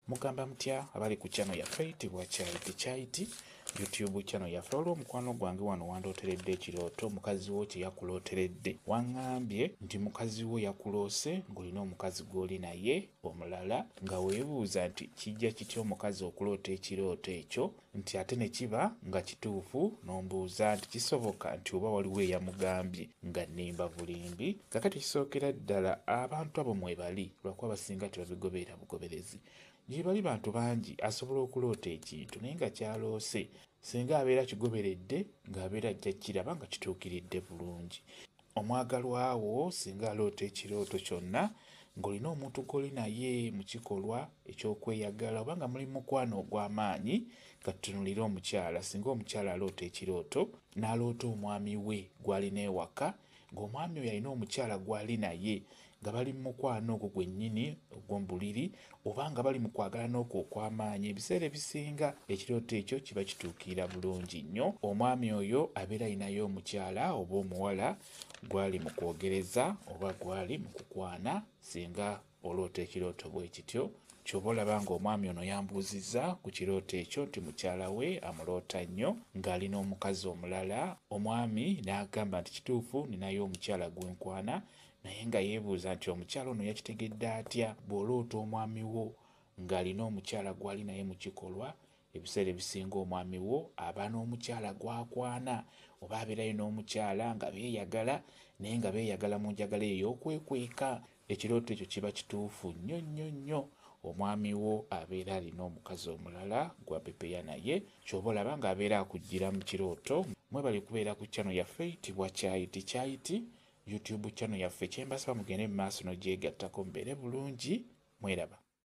mugamba mutya abali ku channel yaffe eyitibwa Kyayiti YouTube channel yaffe. Olwo mukwano gwange wano wandooteredde ekirooto, mukazi wo kye yakulooteredde. Waŋŋambye nti mukazi wo yakuloose ng'olina omukazi gw'oli naye omulala, nga weebuuza nti kijja kitya omukazi okuloota ekirooto ekyo, nti ate ne kiba nga kituufu, n'ombuuza nti kisoboka nti oba waliwo eyamugambye nga nnimba bulimbi. Kakati kisookera ddala abantu abo mwebali, lwakuba basinga tebabigoberera bugoberezi. Gye bali bantu bangi asobola okuloota ekintu naye nga kyaloose, singa abeera kigoberedde ng'abeera ajja kiraba nga kituukiridde bulungi. Omwagalwa wo singa aloota ekirooto kyonna ng'olina omuntu gw'oli naye mu kikolwa eky'okweyagala oba nga muli mu mukwano ogw'amaanyi, katutunulire omukyala. Singa omukyala aloota ekirooto n'aloota omwami we gw'alina ewaka, ng'omwami oyo alina omukyala gw'ali naye nga bali mu mukwano ogwo gwennyini ogw'omubuliri, oba nga bali mu kwagalana okwo okw'amaanyi, ebiseera ebisinga ekirooto ekyo kiba kituukirira bulungi nnyo. Omwami oyo abeera alinayo omukyala oba omuwala gwali mu kwogereza oba gwali mu kukwana. Singa oloota ekirooto bwe kityo, ky'oba olaba ng'omwami ono yambuuzizza ku kirooto ekyo nti mukyala we amuloota nnyo ng'alina omukazi omulala. Omwami n'agamba nti kituufu ninayo omukyala gwenkwana, naye nga yeebuuza nti omukyala ono yakitegedde atya? Bw'oloota omwami wo ng'alina omukyala gw'ali naye mu kikolwa, ebiseera ebisinga omwami wo aba n'omukyala gw'akwana, oba abeerayo n'omukyala nga beeyagala naye nga beeyagala mu njagala ey'okwekweka. Ekirooto ekyo kiba kituufu nnyo nnyo nnyo. Omwami wo abeera alina omukazi omulala gw'apepeya naye, ky'oba olaba ng'abeera akujjira mu kirooto. Mwebali kubeera ku channel yaffe eyitibwa Kyayiti YouTube channel yaffe. Kye mbasaba mugende mu maaso n'ogyegattako mubeere bulungi. Mweraba.